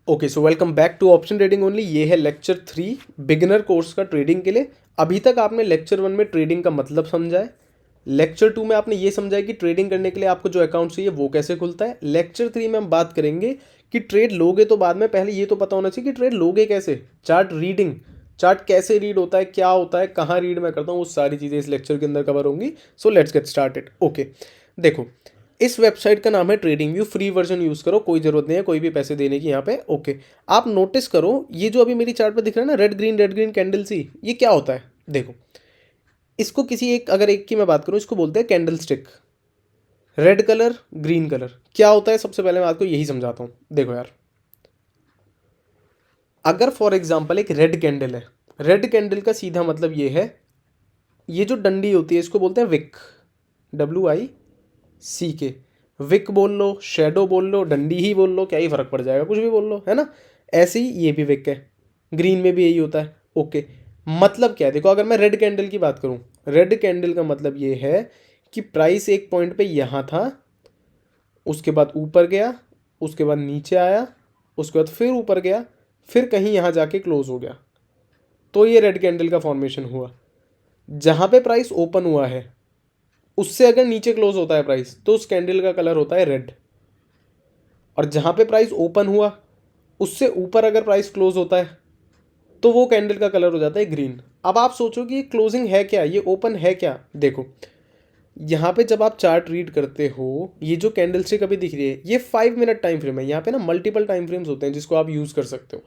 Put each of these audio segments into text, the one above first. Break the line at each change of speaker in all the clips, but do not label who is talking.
Okay so welcome back to option trading only. ये है lecture 3 beginner course का trading के लिए। अभी तक आपने लेक्चर 1 में ट्रेडिंग का मतलब समझा है। लेक्चर 2 में आपने ये समझा है कि ट्रेडिंग करने के लिए आपको जो अकाउंट चाहिए वो कैसे खुलता है। लेक्चर 3 में हम बात करेंगे कि ट्रेड लोगे तो बाद में, पहले ये तो पता होना चाहिए कि ट्रेड लोगे कैसे। चार्ट रीडिंग, चार्ट कैसे रीड होता है, क्या होता है, कहाँ रीड मैं करता हूँ, वो सारी चीज़ें इस लेक्चर के अंदर कवर होंगी। So let's get started. Okay, देखो इस वेबसाइट का नाम है trading view. Free version use करो, कोई ज़रूरत नहीं है कोई भी पैसे देने की यहाँ पे। ओके, आप नोटिस करो ये जो अभी मेरी चार्ट पे दिख रहा है ना, रेड ग्रीन कैंडल सी, ये क्या होता है देखो। इसको किसी एक, अगर एक की मैं बात करूँ, इसको बोलते हैं candle stick. Red colour, green colour, क्या होता है सबसे पहले मैं आपको यही समझाता हूँ। देखो यार, अगर फॉर एग्जाम्पल एक रेड कैंडल है, रेड कैंडल का सीधा मतलब ये है, ये जो डंडी होती है इसको बोलते हैं विक, WIC। विक बोल लो, शेडो बोल लो, डंडी ही बोल लो, क्या ही फर्क पड़ जाएगा, कुछ भी बोल लो, है ना। ऐसे ही ये भी विक है, ग्रीन में भी यही होता है। ओके, मतलब क्या है देखो, अगर मैं रेड कैंडल की बात करूं, रेड कैंडल का मतलब ये है कि प्राइस एक पॉइंट पे यहाँ था, उसके बाद ऊपर गया, उसके बाद नीचे आया, उसके बाद फिर ऊपर गया, फिर कहीं यहाँ जाके क्लोज हो गया, तो ये रेड कैंडल का फॉर्मेशन हुआ। जहाँ पे प्राइस ओपन हुआ है उससे अगर नीचे क्लोज होता है प्राइस तो उस कैंडल का कलर होता है रेड, और जहां पे प्राइस ओपन हुआ उससे ऊपर अगर प्राइस क्लोज होता है तो वो कैंडल का कलर हो जाता है ग्रीन। अब आप सोचो कि ये क्लोजिंग है क्या, ये ओपन है क्या। देखो यहाँ पे जब आप चार्ट रीड करते हो, ये जो कैंडल स्टिक अभी दिख रही है ये 5 मिनट टाइम फ्रेम है। यहाँ पे ना मल्टीपल टाइम फ्रेम्स होते हैं जिसको आप यूज़ कर सकते हो।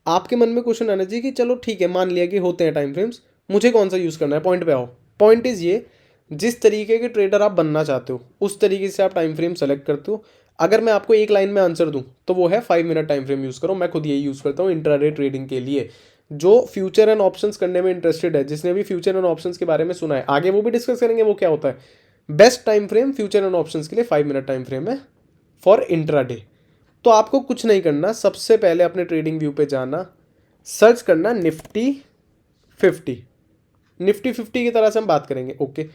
आपके मन में क्वेश्चन आना चाहिए कि चलो ठीक है, मान लिया कि होते हैं टाइम फ्रेम्स, मुझे कौन सा यूज़ करना है। पॉइंट पे आओ। पॉइंट इज़ ये, जिस तरीके के ट्रेडर आप बनना चाहते हो उस तरीके से आप टाइम फ्रेम सेलेक्ट करते हो। अगर मैं आपको एक लाइन में आंसर दूं तो वो है 5 मिनट टाइम फ्रेम यूज़ करो। मैं खुद यही यूज़ करता हूँ इंट्राडे ट्रेडिंग के लिए। जो फ्यूचर एंड ऑप्शंस करने में इंटरेस्टेड है, जिसने भी फ्यूचर एंड ऑप्शंस के बारे में सुना है, आगे वो भी डिस्कस करेंगे वो क्या होता है। Best time frame future and options के लिए 5 मिनट टाइम फ्रेम है फॉर इंट्राडे। तो आपको कुछ नहीं करना, सबसे पहले अपने ट्रेडिंग व्यू पे जाना, सर्च करना निफ्टी 50। निफ्टी 50 की तरह से हम बात करेंगे। ओके,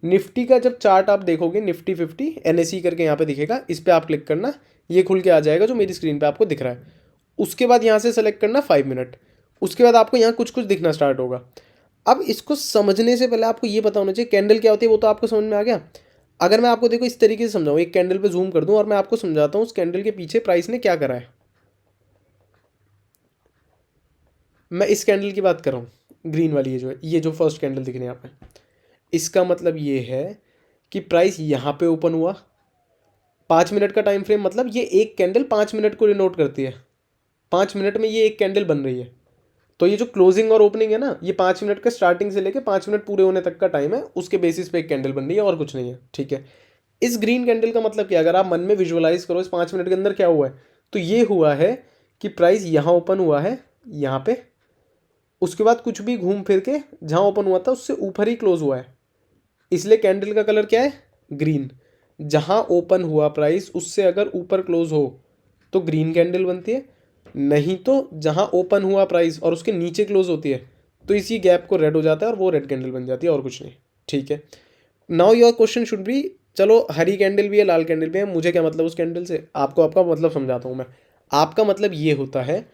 निफ्टी का जब चार्ट आप देखोगे, निफ्टी 50 NSE करके यहाँ पे दिखेगा, इस पर आप क्लिक करना, ये खुल के आ जाएगा जो मेरी स्क्रीन पे आपको दिख रहा है। उसके बाद यहाँ से सेलेक्ट करना 5 मिनट। उसके बाद आपको यहाँ कुछ कुछ दिखना स्टार्ट होगा। अब इसको समझने से पहले आपको ये पता होना चाहिए कैंडल क्या होती है, वो तो आपको समझ में आ गया। अगर मैं आपको देखो इस तरीके से समझाऊँ, एक कैंडल पे जूम कर दूँ और मैं आपको समझाता हूँ उस कैंडल के पीछे प्राइस ने क्या करा है। मैं इस कैंडल की बात कर रहा हूँ, ग्रीन वाली, ये जो है, ये जो फर्स्ट कैंडल दिख रही है यहाँ पे, इसका मतलब ये है कि प्राइस यहाँ पे ओपन हुआ। 5 मिनट का टाइम फ्रेम, मतलब ये एक कैंडल 5 मिनट को डिनोट करती है। 5 मिनट में ये एक कैंडल बन रही है। तो ये जो क्लोजिंग और ओपनिंग है ना, ये 5 मिनट का स्टार्टिंग से लेके 5 मिनट पूरे होने तक का टाइम है, उसके बेसिस पे एक कैंडल बन रही है और कुछ नहीं है। ठीक है, इस ग्रीन कैंडल का मतलब क्या, अगर आप मन में विजुअलाइज करो इस 5 मिनट के अंदर क्या हुआ है, तो ये हुआ है कि प्राइस यहाँ ओपन हुआ है, यहाँ पे, उसके बाद कुछ भी घूम फिर के जहाँ ओपन हुआ था उससे ऊपर ही क्लोज हुआ है, इसलिए कैंडल का कलर क्या है, ग्रीन। जहाँ ओपन हुआ प्राइस उससे अगर ऊपर क्लोज हो तो ग्रीन कैंडल बनती है, नहीं तो जहाँ ओपन हुआ प्राइस और उसके नीचे क्लोज होती है तो इसी गैप को रेड हो जाता है और वो रेड कैंडल बन जाती है और कुछ नहीं। ठीक है, now your question should be, चलो हरी कैंडल भी है लाल कैंडल भी है, मुझे क्या मतलब उस कैंडल से, आपको आपका मतलब समझाता हूँ मैं। आपका मतलब ये होता है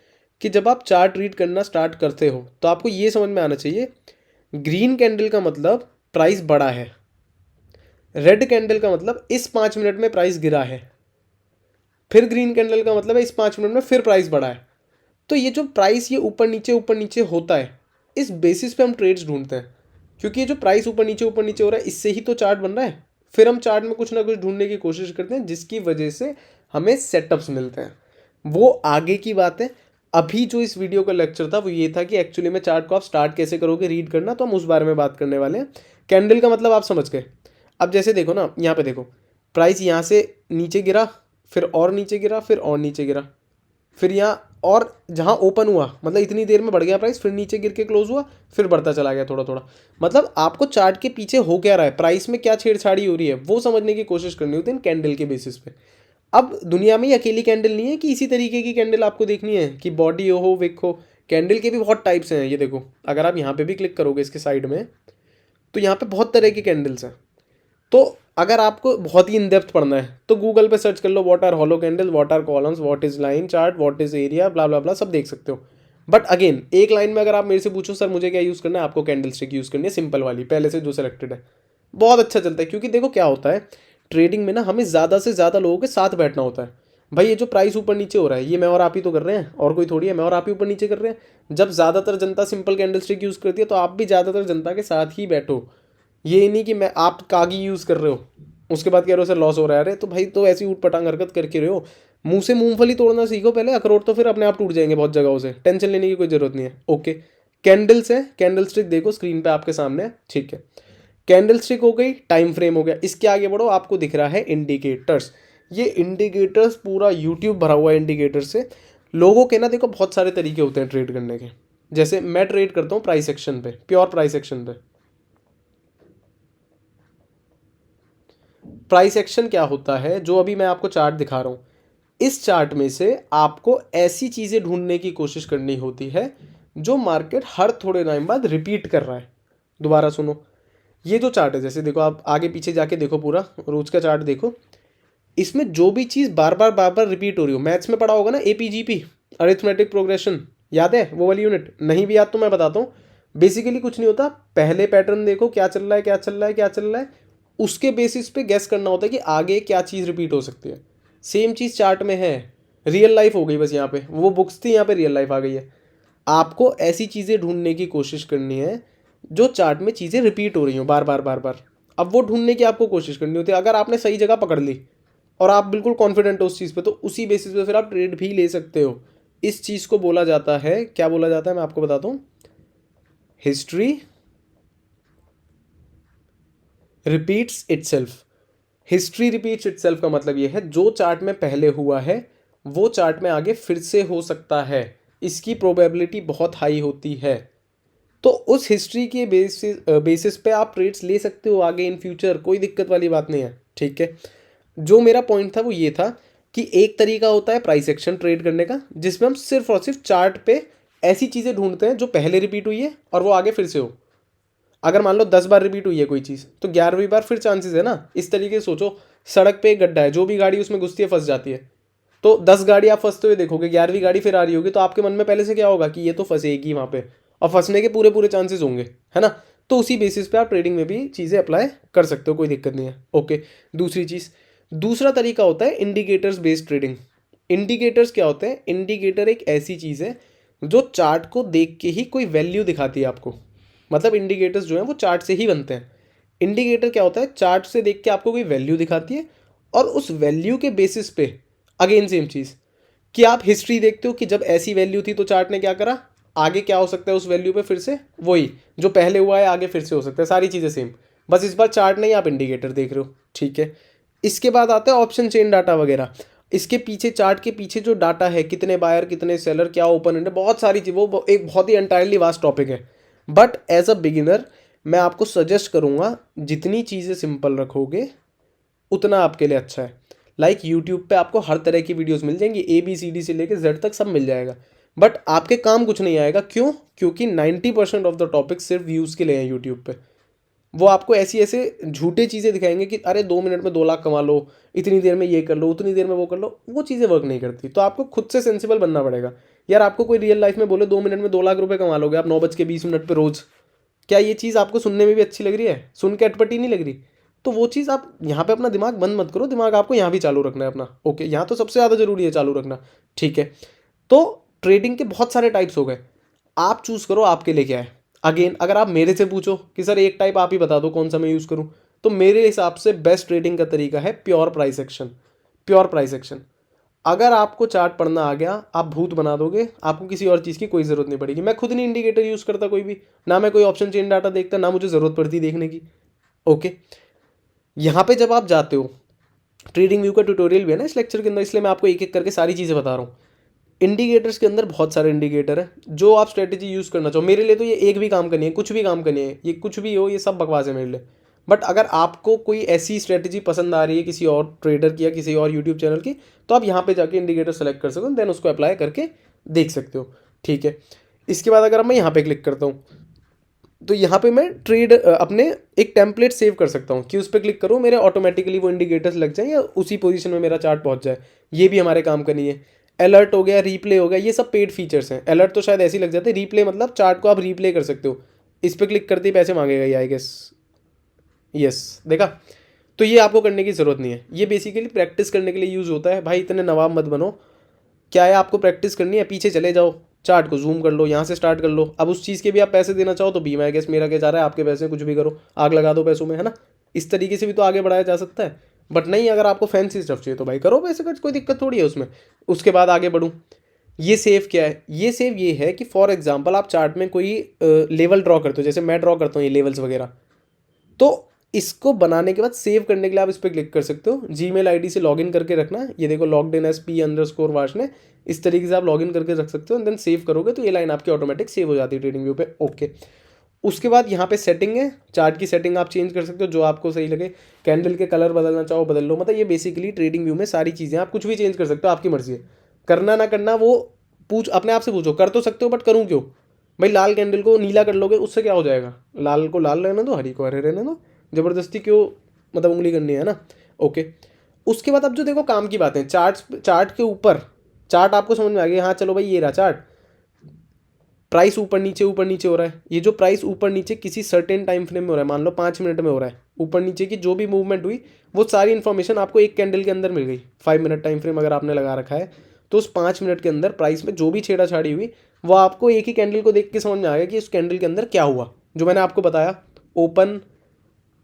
कि जब आप चार्ट रीड करना स्टार्ट करते हो तो आपको ये समझ में आना चाहिए, ग्रीन कैंडल का मतलब प्राइस बढ़ा है, रेड कैंडल का मतलब इस 5 मिनट में प्राइस गिरा है, फिर ग्रीन कैंडल का मतलब है इस 5 मिनट में फिर प्राइस बढ़ा है। तो ये जो प्राइस ये ऊपर नीचे होता है, इस बेसिस पे हम ट्रेड्स ढूंढते हैं, क्योंकि ये जो प्राइस ऊपर नीचे हो रहा है इससे ही तो चार्ट बन रहा है। फिर हम चार्ट में कुछ ना कुछ ढूंढने की कोशिश करते हैं जिसकी वजह से हमें सेटअप्स मिलते हैं, वो आगे की बात है। अभी जो इस वीडियो का लेक्चर था वो ये था कि एक्चुअली में चार्ट को आप स्टार्ट कैसे करोगे रीड करना, तो हम उस बारे में बात करने वाले हैं। कैंडल का मतलब आप समझ गए। अब जैसे देखो ना, यहाँ पे देखो, प्राइस यहाँ से नीचे गिरा, फिर और नीचे गिरा, फिर और नीचे गिरा, फिर यहाँ, और जहाँ ओपन हुआ मतलब इतनी देर में बढ़ गया प्राइस, फिर नीचे गिर के क्लोज हुआ, फिर बढ़ता चला गया थोड़ा थोड़ा। मतलब आपको चार्ट के पीछे हो क्या रहा है, प्राइस में क्या छेड़छाड़ी हो रही है, वो समझने की कोशिश करनी होती है कैंडल के बेसिस पे। अब दुनिया में ये अकेली कैंडल नहीं है कि इसी तरीके की कैंडल आपको देखनी है कि बॉडी हो विक हो, कैंडल के भी बहुत टाइप्स हैं। ये देखो, अगर आप यहाँ पे भी क्लिक करोगे इसके साइड में, तो यहाँ पे बहुत तरह की कैंडल्स हैं। तो अगर आपको बहुत ही इन डेप्थ पढ़ना है तो गूगल पे सर्च कर लो, what are hollow candle, what are columns, what is line chart, what is area, blah blah blah, सब देख सकते हो। बट अगेन एक लाइन में अगर आप मेरे से पूछो सर मुझे क्या यूज़ करना है, आपको कैंडल स्टिक यूज़ करनी है, सिंपल वाली पहले से जो सेलेक्टेड है, बहुत अच्छा चलता है। क्योंकि देखो क्या होता है ट्रेडिंग में ना, हमें ज़्यादा से ज़्यादा लोगों के साथ बैठना होता है। भाई ये जो प्राइस ऊपर नीचे हो रहा है ये मैं और आप ही तो कर रहे हैं, और कोई थोड़ी है, मैं और आप ही ऊपर नीचे कर रहे हैं। जब ज़्यादातर जनता सिंपल कैंडल स्टिक यूज़ करती है तो आप भी ज़्यादातर जनता के साथ ही बैठो। ये नहीं कि मैं आप कागी यूज़ कर रहे हो उसके बाद कह रहे हो सर लॉस हो रहा है, अरे तो भाई तो ऐसी ऊट पटांग हरकत करके रहे हो। मुंह से मूंगफली तोड़ना सीखो पहले, अखरोट तो फिर अपने आप टूट जाएंगे बहुत जगहों से, टेंशन लेने की कोई जरूरत नहीं है। ओके, कैंडल्स है, कैंडल स्टिक देखो स्क्रीन पे आपके सामने है, ठीक है। कैंडल स्टिक हो गई, टाइम फ्रेम हो गया। इसके आगे बढ़ो, आपको दिख रहा है इंडिकेटर्स। ये इंडिकेटर्स पूरा यूट्यूब भरा हुआ है इंडिकेटर से। लोगों के ना देखो बहुत सारे तरीके होते हैं ट्रेड करने के। जैसे मैं ट्रेड करता हूँ प्राइस एक्शन पे, प्योर प्राइस एक्शन पे। प्राइस एक्शन क्या होता है, जो अभी मैं आपको चार्ट दिखा रहा हूँ, इस चार्ट में से आपको ऐसी चीज़ें ढूंढने की कोशिश करनी होती है जो मार्केट हर थोड़े टाइम बाद रिपीट कर रहा है। दोबारा सुनो, ये जो चार्ट है, जैसे देखो आप आगे पीछे जाके देखो, पूरा रोज का चार्ट देखो, इसमें जो भी चीज़ बार बार रिपीट हो रही हो, मैथ्स में पढ़ा होगा ना एपीजीपी, अरिथमेटिक प्रोग्रेशन, याद है वो वाली यूनिट? नहीं भी याद तो मैं बताता हूँ। बेसिकली कुछ नहीं होता, पहले पैटर्न देखो क्या चल रहा है क्या चल रहा है क्या चल रहा है, उसके बेसिस पे गेस करना होता है कि आगे क्या चीज़ रिपीट हो सकती है। सेम चीज़ चार्ट में है, रियल लाइफ हो गई बस यहाँ पे, वो बुक्स थी यहाँ पे रियल लाइफ आ गई है। आपको ऐसी चीज़ें ढूंढने की कोशिश करनी है जो चार्ट में चीज़ें रिपीट हो रही हो बार बार बार बार। अब वो ढूंढने की आपको कोशिश करनी होती है। अगर आपने सही जगह पकड़ ली और आप बिल्कुल कॉन्फिडेंट हो उस चीज़ पे, तो उसी बेसिस पे फिर आप ट्रेड भी ले सकते हो। इस चीज़ को बोला जाता है, क्या बोला जाता है मैं आपको बताता हूँ, history repeats itself. History repeats itself का मतलब ये है जो चार्ट में पहले हुआ है वो चार्ट में आगे फिर से हो सकता है, इसकी प्रोबेबिलिटी बहुत हाई होती है। तो उस हिस्ट्री के बेसिस पे आप ट्रेड्स ले सकते हो आगे इन फ्यूचर, कोई दिक्कत वाली बात नहीं है, ठीक है। जो मेरा पॉइंट था वो ये था कि एक तरीका होता है प्राइस एक्शन ट्रेड करने का, जिसमें हम सिर्फ और सिर्फ चार्ट पे ऐसी चीज़ें ढूंढते हैं जो पहले रिपीट हुई है और वो आगे फिर से हो। अगर मान लो 10 बार रिपीट हुई है कोई चीज़ तो 11वीं बार फिर चांसेस है ना। इस तरीके से सोचो, सड़क पे एक गड्ढा है, जो भी गाड़ी उसमें घुसती है फंस जाती है, तो 10 गाड़ी आप फंसते हुए देखोगे, 11वीं गाड़ी फिर आ रही होगी, तो आपके मन में पहले से क्या होगा कि ये तो फंसेगी वहाँ पे, और फंसने के पूरे पूरे चांसेस होंगे, है ना। तो उसी बेसिस पे आप ट्रेडिंग में भी चीज़ें अप्लाई कर सकते हो, कोई दिक्कत नहीं है। ओके, दूसरी चीज़, दूसरा तरीका होता है इंडिकेटर्स बेस्ड ट्रेडिंग। इंडिकेटर्स क्या होते हैं? इंडिकेटर एक ऐसी चीज़ है जो चार्ट को देख के ही कोई वैल्यू दिखाती है आपको। मतलब इंडिकेटर्स जो हैं वो चार्ट से ही बनते हैं। इंडिकेटर क्या होता है? चार्ट से देख के आपको कोई वैल्यू दिखाती है और उस वैल्यू के बेसिस पे अगेन सेम चीज़ कि आप हिस्ट्री देखते हो कि जब ऐसी वैल्यू थी तो चार्ट ने क्या करा, आगे क्या हो सकता है उस वैल्यू पे, फिर से वही जो पहले हुआ है आगे फिर से हो सकता है, सारी चीज़ें सेम, बस इस बार चार्ट नहीं आप इंडिकेटर देख रहे हो, ठीक है। इसके बाद आता है ऑप्शन चेन डाटा वगैरह। इसके पीछे चार्ट के पीछे जो डाटा है, कितने बायर कितने सेलर, क्या ओपन एंड, बहुत सारी चीज़, वो एक बहुत ही एंटायरली वास्ट टॉपिक है। बट एज अ बिगिनर मैं आपको सजेस्ट करूँगा जितनी चीज़ें सिंपल रखोगे उतना आपके लिए अच्छा है। लाइक यूट्यूब पे आपको हर तरह की वीडियोस मिल जाएंगी, ABCD से लेकर Z तक सब मिल जाएगा, बट आपके काम कुछ नहीं आएगा। क्यों? क्योंकि 90% ऑफ द टॉपिक सिर्फ व्यूज़ के लिए हैं यूट्यूब पे। वो आपको ऐसी ऐसे झूठे चीज़ें दिखाएंगे कि अरे 2 मिनट में 2 लाख कमा लो, इतनी देर में ये कर लो, उतनी देर में वो कर लो, वो चीज़ें वर्क नहीं करती। तो आपको खुद से सेंसिबल बनना पड़ेगा। यार आपको कोई रियल लाइफ में बोले 2 मिनट में 2 लाख रुपए कमा लोगे आप 9:20 पे रोज़, क्या ये चीज़ आपको सुनने में भी अच्छी लग रही है? सुन के अटपटी नहीं लग रही? तो वो चीज़ आप यहाँ पे अपना दिमाग बंद मत करो, दिमाग आपको यहाँ भी चालू रखना है अपना। ओके, यहाँ तो सबसे ज़्यादा जरूरी है चालू रखना, ठीक है। तो ट्रेडिंग के बहुत सारे टाइप्स हो गए, आप चूज़ करो आपके लिए क्या है। अगेन अगर आप मेरे से पूछो कि सर एक टाइप आप ही बता दो कौन सा मैं यूज़ करूँ, तो मेरे हिसाब से बेस्ट ट्रेडिंग का तरीका है pure price action. Pure price action, अगर आपको चार्ट पढ़ना आ गया आप भूत बना दोगे, आपको किसी और चीज़ की कोई ज़रूरत नहीं पड़ेगी। मैं खुद नहीं इंडिकेटर यूज़ करता कोई भी, ना मैं कोई ऑप्शन चेन डाटा देखता, ना मुझे ज़रूरत पड़ती देखने की। ओके, यहाँ पे जब आप जाते हो, ट्रेडिंग व्यू का ट्यूटोरियल भी है ना इस लेक्चर के अंदर, इसलिए मैं आपको एक एक करके सारी चीज़ें बता रहा हूँ। इंडिकेटर्स के अंदर बहुत सारे इंडिकेटर है, जो आप स्ट्रेटेजी यूज़ करना चाहो। मेरे लिए तो ये एक भी काम करनी है, कुछ भी काम करनी है, ये कुछ भी हो, ये सब बकवास है मेरे लिए। बट अगर आपको कोई ऐसी स्ट्रेटेजी पसंद आ रही है किसी और ट्रेडर की या किसी और यूट्यूब चैनल की, तो आप यहाँ पे जाके इंडिकेटर सेलेक्ट कर सकते हो, देन उसको अप्लाई करके देख सकते हो, ठीक है। इसके बाद अगर मैं यहाँ पे क्लिक करता हूँ, तो यहाँ पे मैं ट्रेड अपने एक टेम्पलेट सेव कर सकता हूँ कि उस पर क्लिक करूँ, मेरे ऑटोमेटिकली वो इंडिकेटर्स लग जाएं या उसी पोजीशन में मेरा चार्ट पहुँच जाए। ये भी हमारे काम का नहीं है। अलर्ट हो गया, रीप्ले हो गया, ये सब पेड फीचर्स हैं। अलर्ट तो शायद ऐसे ही लग जाते हैं, रीप्ले मतलब चार्ट को आप रीप्ले कर सकते हो। इस पर क्लिक करते ही पैसे मांगेगा ये, आई गेस। यस, देखा। तो ये आपको करने की ज़रूरत नहीं है, ये बेसिकली प्रैक्टिस करने के लिए यूज़ होता है। भाई इतने नवाब मत बनो। क्या है, आपको प्रैक्टिस करनी है, पीछे चले जाओ, चार्ट को जूम कर लो, यहाँ से स्टार्ट कर लो। अब उस चीज़ के भी आप पैसे देना चाहो तो बीमा है, गैस मेरा क्या जा रहा है, आपके पैसे कुछ भी करो, आग लगा दो पैसों में, है ना। इस तरीके से भी तो आगे बढ़ाया जा सकता है। बट नहीं, अगर आपको फैंसी स्टफ चाहिए तो भाई करो पैसे खर्च, कोई दिक्कत थोड़ी है उसमें। उसके बाद आगे बढ़ूँ। ये सेव क्या है, ये सेव ये है कि फॉर एग्जाम्पल आप चार्ट में कोई लेवल ड्रॉ करते हो, जैसे मैं ड्रॉ करता हूँ ये लेवल्स वगैरह। तो इसको बनाने के बाद सेव करने के लिए आप इस पर क्लिक कर सकते हो। जीमेल आईडी से लॉगिन करके रखना। ये देखो, लॉग्ड इन एस p_वार्ष्णेय, इस तरीके से आप लॉगिन करके रख सकते हो। एंड देन सेव करोगे तो ये लाइन आपकी ऑटोमेटिक सेव हो जाती है ट्रेडिंग व्यू पे। ओके। उसके बाद यहाँ पे सेटिंग है, चार्ट की सेटिंग आप चेंज कर सकते हो जो आपको सही लगे। कैंडल के कलर बदलना चाहो बदल लो। मतलब ये बेसिकली ट्रेडिंग व्यू में सारी चीज़ें आप कुछ भी चेंज कर सकते हो, आपकी मर्जी है। करना ना करना वो अपने आप से पूछो, कर तो सकते हो बट करूँ क्यों। भाई लाल कैंडल को नीला कर लोगे, उससे क्या हो जाएगा। लाल को लाल रहने दो, हरी को हरे रहने दो। ज़बरदस्ती क्यों मतलब उंगली करनी है ना। ओके। उसके बाद अब जो देखो काम की बातें, चार्ट के ऊपर, चार्ट आपको समझ में आ गया। हाँ चलो भाई, ये रहा चार्ट। प्राइस ऊपर नीचे हो रहा है। ये जो प्राइस ऊपर नीचे किसी सर्टेन टाइम फ्रेम में हो रहा है, मान लो 5 मिनट में हो रहा है, ऊपर नीचे की जो भी मूवमेंट हुई वो सारी इन्फॉर्मेशन आपको एक कैंडल के अंदर मिल गई। 5 मिनट टाइम फ्रेम अगर आपने लगा रखा है तो उस 5 मिनट के अंदर प्राइस में जो भी छेड़ाछाड़ी हुई वो आपको एक ही कैंडल को देख के समझ में आ गया कि उस कैंडल के अंदर क्या हुआ। जो मैंने आपको बताया, ओपन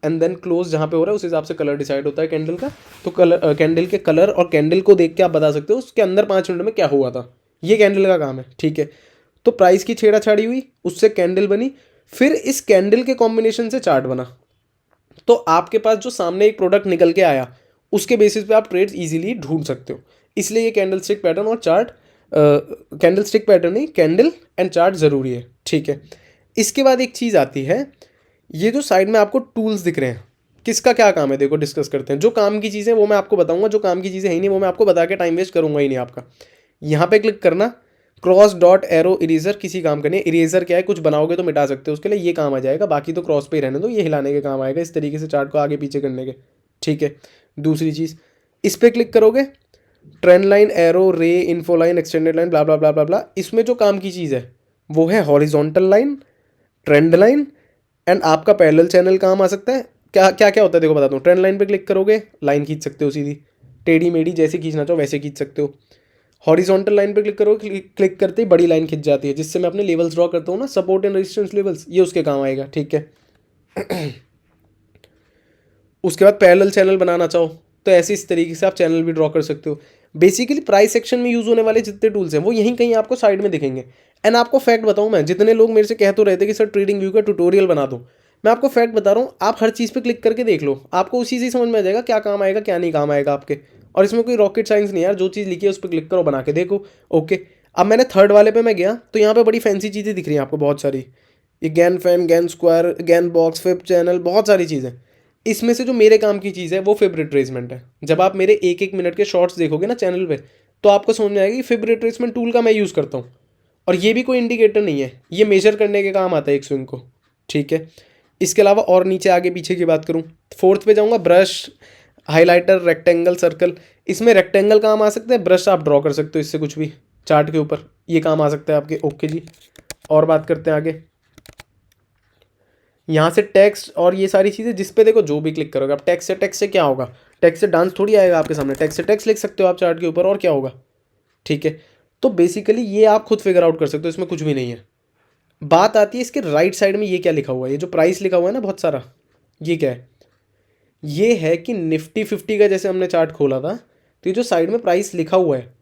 एंड देन क्लोज जहाँ पे हो रहा है उस हिसाब से कलर डिसाइड होता है कैंडल का। तो कलर, कैंडल के कलर और कैंडल को देख के आप बता सकते हो उसके अंदर 5 मिनट में क्या हुआ था। ये कैंडल का काम है, ठीक है। तो प्राइस की छेड़ाछाड़ी हुई, उससे कैंडल बनी, फिर इस कैंडल के कॉम्बिनेशन से चार्ट बना। तो आपके पास जो सामने एक प्रोडक्ट निकल के आया उसके बेसिस पे आप ट्रेड्स इजीली ढूंढ सकते हो। इसलिए ये कैंडल स्टिक पैटर्न और चार्ट, कैंडल स्टिक पैटर्न नहीं, कैंडल एंड चार्ट ज़रूरी है, ठीक है। इसके बाद एक चीज़ आती है, ये जो साइड में आपको टूल्स दिख रहे हैं, किसका क्या काम है देखो, डिस्कस करते हैं। जो काम की चीज़ें वो मैं आपको बताऊंगा, जो काम की चीज़ें है ही नहीं वो मैं आपको बता के टाइम वेस्ट करूंगा ही नहीं आपका। यहाँ पे क्लिक करना, क्रॉस डॉट एरो इरेजर किसी काम का नहीं है। इरेजर क्या है, कुछ बनाओगे तो मिटा सकते हो, उसके लिए ये काम आ जाएगा। बाकी तो क्रॉस पे ही रहने दो, ये हिलाने के काम आएगा इस तरीके से चार्ट को आगे पीछे करने के, ठीक है। दूसरी चीज़, इस पर क्लिक करोगे, ट्रेंड लाइन, एरो, रे, इन्फो लाइन, एक्सटेंडेड लाइन, ब्ला ब्ला ब्ला ब्ला ब्ला। इसमें जो काम की चीज़ है वो है horizontal line, trend line and आपका पैरेलल चैनल काम आ सकता है। क्या क्या क्या होता है देखो बताता हूँ। ट्रेंड लाइन पे क्लिक करोगे, लाइन खींच सकते हो सीधी, टेढ़ी मेढ़ी जैसे खींचना चाहो वैसे खींच सकते हो। हॉरिजॉन्टल लाइन पे क्लिक करोगे, क्लिक करते ही बड़ी लाइन खिंच जाती है, जिससे मैं अपने लेवल्स ड्रॉ करता हूँ ना, सपोर्ट एंड रेजिस्टेंस लेवल्स, ये उसके काम आएगा, ठीक है। उसके बाद पैरेलल चैनल बनाना चाहो तो ऐसे इस तरीके से आप चैनल भी ड्रॉ कर सकते हो। बेसिकली प्राइस सेक्शन में यूज़ होने वाले जितने टूल्स हैं वो यहीं कहीं आपको साइड में दिखेंगे। एंड आपको फैक्ट बताऊं, मैं जितने लोग मेरे से कह तो रहे थे कि सर ट्रेडिंग व्यू का ट्यूटोरियल बना दो, मैं आपको फैक्ट बता रहा हूँ, आप हर चीज़ पे क्लिक करके देख लो, आपको उसी से समझ में आ जाएगा क्या काम आएगा क्या नहीं काम आएगा आपके। और इसमें कोई रॉकेट साइंस नहीं यार, जो चीज़ लिखी है उस पर क्लिक करो, बना के देखो। ओके। अब मैंने थर्ड वाले पे मैं गया तो यहाँ पे बड़ी फैंसी चीज़ें दिख रही हैं आपको बहुत सारी, ये Gann fan, Gann square, Gann box, fib channel, बहुत सारी चीज़ें। इसमें से जो मेरे काम की चीज़ है वो फिब रिट्रेसमेंट है। जब आप मेरे एक एक मिनट के शॉर्ट्स देखोगे ना चैनल पे तो आपको समझ में आएगा कि फिब रिट्रेसमेंट टूल का मैं यूज़ करता हूँ। और ये भी कोई इंडिकेटर नहीं है, ये मेजर करने के काम आता है एक स्विंग को, ठीक है। इसके अलावा और नीचे आगे पीछे की बात करूँ, फोर्थ पे जाऊँगा, ब्रश, हाईलाइटर, रेक्टेंगल, सर्कल। इसमें रेक्टेंगल काम आ सकता है, ब्रश आप ड्रॉ कर सकते हो इससे कुछ भी चार्ट के ऊपर, ये काम आ सकता है आपके। ओके जी, और बात करते हैं आगे। यहाँ से टेक्स्ट और ये सारी चीज़ें जिस पे देखो जो भी क्लिक करोगे आप, टेक्स्ट से क्या होगा, टेक्स्ट से डांस थोड़ी आएगा आपके सामने, टेक्स्ट से टेक्स्ट लिख सकते हो आप चार्ट के ऊपर, और क्या होगा, ठीक है। तो बेसिकली ये आप खुद फिगर आउट कर सकते हो, इसमें कुछ भी नहीं है। बात आती है इसके राइट साइड में, ये क्या लिखा हुआ है, ये जो प्राइस लिखा हुआ है ना बहुत सारा, ये क्या है, ये है कि निफ्टी 50 का जैसे हमने चार्ट खोला था तो ये जो साइड में प्राइस लिखा हुआ है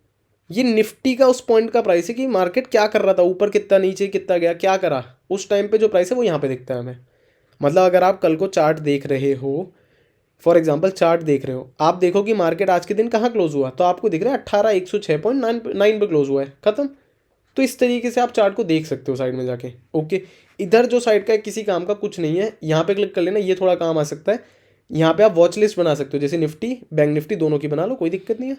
ये निफ्टी का उस पॉइंट का प्राइस है कि मार्केट क्या कर रहा था, ऊपर कितना, नीचे कितना गया, क्या करा, उस टाइम पे जो प्राइस है वो यहाँ पे दिखता है हमें। मतलब अगर आप कल को चार्ट देख रहे हो, फॉर एग्जांपल चार्ट देख रहे हो, आप देखो कि मार्केट आज के दिन कहाँ क्लोज हुआ, तो आपको दिख रहा है 18,106.9 पे क्लोज हुआ है, खत्म। तो इस तरीके से आप चार्ट को देख सकते हो साइड में जाके। ओके। इधर जो साइड का है किसी काम का कुछ नहीं है, यहाँ पे क्लिक कर लेना, ये थोड़ा काम आ सकता है। यहाँ पे आप वॉच लिस्ट बना सकते हो, जैसे निफ्टी बैंक निफ्टी दोनों की बना लो, कोई दिक्कत नहीं है,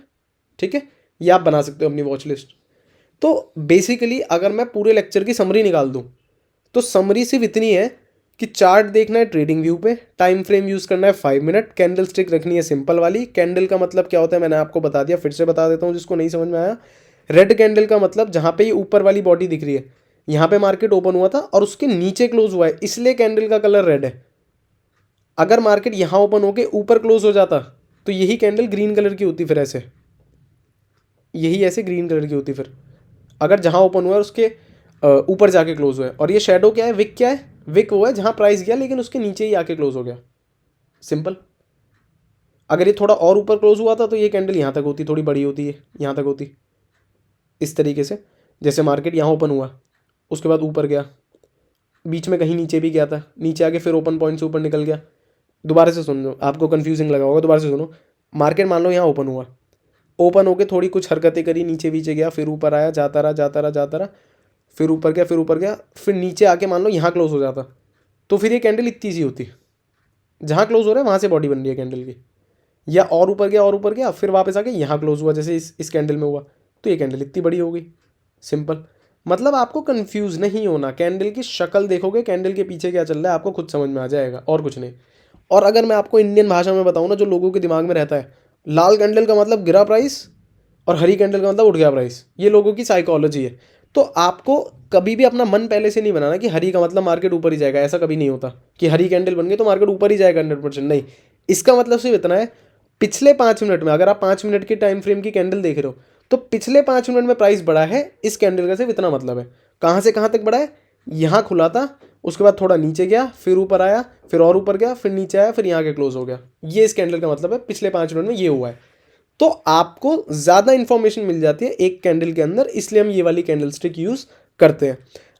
ठीक है। ये आप बना सकते हो अपनी वॉच लिस्ट। तो बेसिकली अगर मैं पूरे लेक्चर की समरी निकाल दूँ तो समरी सिर्फ इतनी है कि चार्ट देखना है ट्रेडिंग व्यू पे, टाइम फ्रेम यूज़ करना है 5 मिनट, कैंडल स्टिक रखनी है सिंपल वाली। कैंडल का मतलब क्या होता है मैंने आपको बता दिया, फिर से बता देता हूँ जिसको नहीं समझ में आया। रेड कैंडल का मतलब जहाँ पे ये ऊपर वाली बॉडी दिख रही है, यहाँ पे मार्केट ओपन हुआ था और उसके नीचे क्लोज हुआ है, इसलिए कैंडल का कलर रेड है। अगर मार्केट यहाँ ओपन होके ऊपर क्लोज हो जाता तो यही कैंडल ग्रीन कलर की होती, फिर ऐसे यही ऐसे ग्रीन कलर की होती। फिर अगर जहाँ ओपन हुआ है उसके ऊपर जाके क्लोज हुआ है। और ये शेडो क्या है, विक क्या है, विक वो है जहाँ प्राइस गया लेकिन उसके नीचे ही आके क्लोज हो गया, सिंपल। अगर ये थोड़ा और ऊपर क्लोज हुआ था तो ये कैंडल यहाँ तक होती, थोड़ी बड़ी होती है, यहाँ तक होती इस तरीके से। जैसे मार्केट यहाँ ओपन हुआ, उसके बाद ऊपर गया, बीच में कहीं नीचे भी गया था, नीचे आके फिर ओपन पॉइंट से ऊपर निकल गया। दोबारा से सुन लो, आपको कन्फ्यूजिंग लगा होगा, दोबारा से सुनो। मार्केट मान लो यहाँ ओपन हुआ, ओपन होके थोड़ी कुछ हरकतें करी, नीचे नीचे गया, फिर ऊपर आया, जाता रहा जाता रहा जाता रहा, फिर ऊपर गया, फिर ऊपर गया, फिर नीचे आके मान लो यहाँ क्लोज हो जाता, तो फिर ये कैंडल इतनी सी होती, जहाँ क्लोज हो रहा है वहाँ से बॉडी बन रही है कैंडल की। या और ऊपर गया और ऊपर गया, फिर वापस आके यहाँ क्लोज हुआ, जैसे इस कैंडल में हुआ, तो ये कैंडल इतनी बड़ी हो गई, सिंपल। मतलब आपको कंफ्यूज नहीं होना, कैंडल की शक्ल देखोगे, कैंडल के पीछे क्या चल रहा है आपको खुद समझ में आ जाएगा, और कुछ नहीं। और अगर मैं आपको इंडियन भाषा में बताऊँ ना, जो लोगों के दिमाग में रहता है, लाल कैंडल का मतलब गिरा प्राइस और हरी कैंडल का मतलब उठ गया प्राइस, ये लोगों की साइकोलॉजी है। तो आपको कभी भी अपना मन पहले से नहीं बनाना कि हरी का मतलब मार्केट ऊपर ही जाएगा, ऐसा कभी नहीं होता कि हरी कैंडल बन गई तो मार्केट ऊपर ही जाएगा 100%, नहीं। इसका मतलब सिर्फ इतना है, पिछले 5 मिनट में, अगर आप 5 मिनट की टाइम फ्रेम की कैंडल देख रहे हो तो पिछले 5 मिनट में प्राइस बढ़ा है, इस कैंडल का सिर्फ इतना मतलब है। कहाँ से कहाँ तक बढ़ा है, यहाँ खुला था, उसके बाद थोड़ा नीचे गया, फिर ऊपर आया, फिर और ऊपर गया, फिर नीचे आया, फिर यहाँ के क्लोज हो गया, ये इस कैंडल का मतलब है, पिछले 5 मिनट में ये हुआ है। तो आपको ज़्यादा इंफॉर्मेशन मिल जाती है एक कैंडल के अंदर, इसलिए हम ये वाली कैंडल स्टिक यूज़ करते हैं।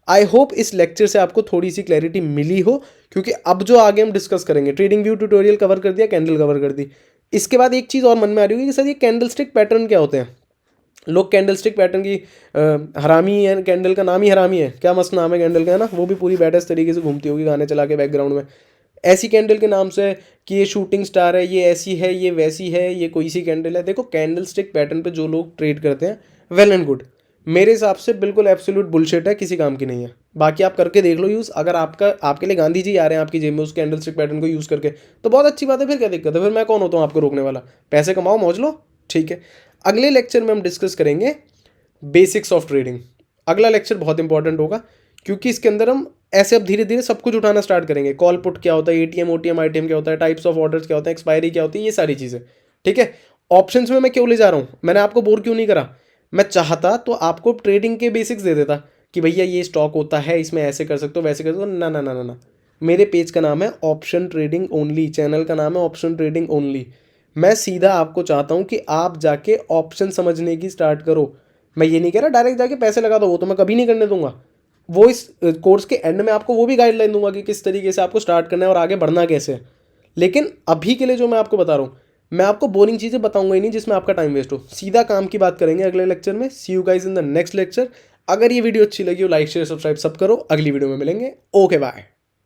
आई होप इस लेक्चर से आपको थोड़ी सी क्लैरिटी मिली हो, क्योंकि अब जो आगे हम डिस्कस करेंगे, ट्रेडिंग व्यू ट्यूटोरियल कवर कर दिया, कैंडल कवर कर दी, इसके बाद एक चीज़ और मन में आ रही होगी कि सर ये कैंडल स्टिक पैटर्न क्या होते हैं। लोग कैंडल स्टिक पैटर्न की हरामी है, कैंडल का नाम ही हरामी है, क्या मस्त नाम है कैंडल का, है ना, वो भी पूरी बैड तरीके से घूमती होगी गाने चला के बैकग्राउंड में, ऐसी कैंडल के नाम से कि ये शूटिंग स्टार है, ये ऐसी है, ये वैसी है, ये कोई सी कैंडल है। देखो कैंडल स्टिक पैटर्न पे जो लोग ट्रेड करते हैं, वेल एंड गुड, मेरे हिसाब से बिल्कुल एब्सोल्यूट बुलशिट है, किसी काम की नहीं है। बाकी आप करके देख लो यूज़, अगर आपके लिए गांधी जी आ रहे हैं आपकी जेब में उस कैंडल स्टिक पैटर्न को यूज़ करके, तो बहुत अच्छी बात है, फिर क्या दिक्कत है, फिर मैं कौन होता हूँ आपको रोकने वाला, पैसे कमाओ मौज लो, ठीक है। अगले लेक्चर में हम डिस्कस करेंगे बेसिक्स ऑफ ट्रेडिंग। अगला लेक्चर बहुत इंपॉर्टेंट होगा, क्योंकि इसके अंदर हम ऐसे अब धीरे धीरे सब कुछ उठाना स्टार्ट करेंगे। कॉल पुट क्या होता है, एटीएम ओटीएम आईटीएम क्या होता है, टाइप्स ऑफ ऑर्डर्स क्या होता है, एक्सपायरी क्या होती है, ये सारी चीज़ें, ठीक है। ऑप्शंस में मैं क्यों ले जा रहा हूँ, मैंने आपको बोर क्यों नहीं करा, मैं चाहता तो आपको ट्रेडिंग के बेसिक्स दे देता कि भैया ये स्टॉक होता है, इसमें ऐसे कर सकते हो, वैसे कर सकते हो, ना ना ना ना ना। मेरे पेज का नाम है ऑप्शन ट्रेडिंग ओनली, चैनल का नाम है ऑप्शन ट्रेडिंग ओनली। मैं सीधा आपको चाहता हूँ कि आप जाके ऑप्शन समझने की स्टार्ट करो। मैं ये नहीं कह रहा डायरेक्ट जाके पैसे लगा दो, वो तो मैं कभी नहीं करने दूंगा। वो इस कोर्स के एंड में आपको वो भी गाइडलाइन दूंगा कि किस तरीके से आपको स्टार्ट करना है और आगे बढ़ना कैसे है। लेकिन अभी के लिए जो मैं आपको बता रहा हूँ, मैं आपको बोरिंग चीज़ें बताऊंगा ही नहीं जिसमें आपका टाइम वेस्ट हो, सीधा काम की बात करेंगे अगले लेक्चर में। See you guys in the next lecture. अगर ये वीडियो अच्छी लगी हो, लाइक शेयर सब्सक्राइब सब करो। अगली वीडियो में मिलेंगे, ओके बाय।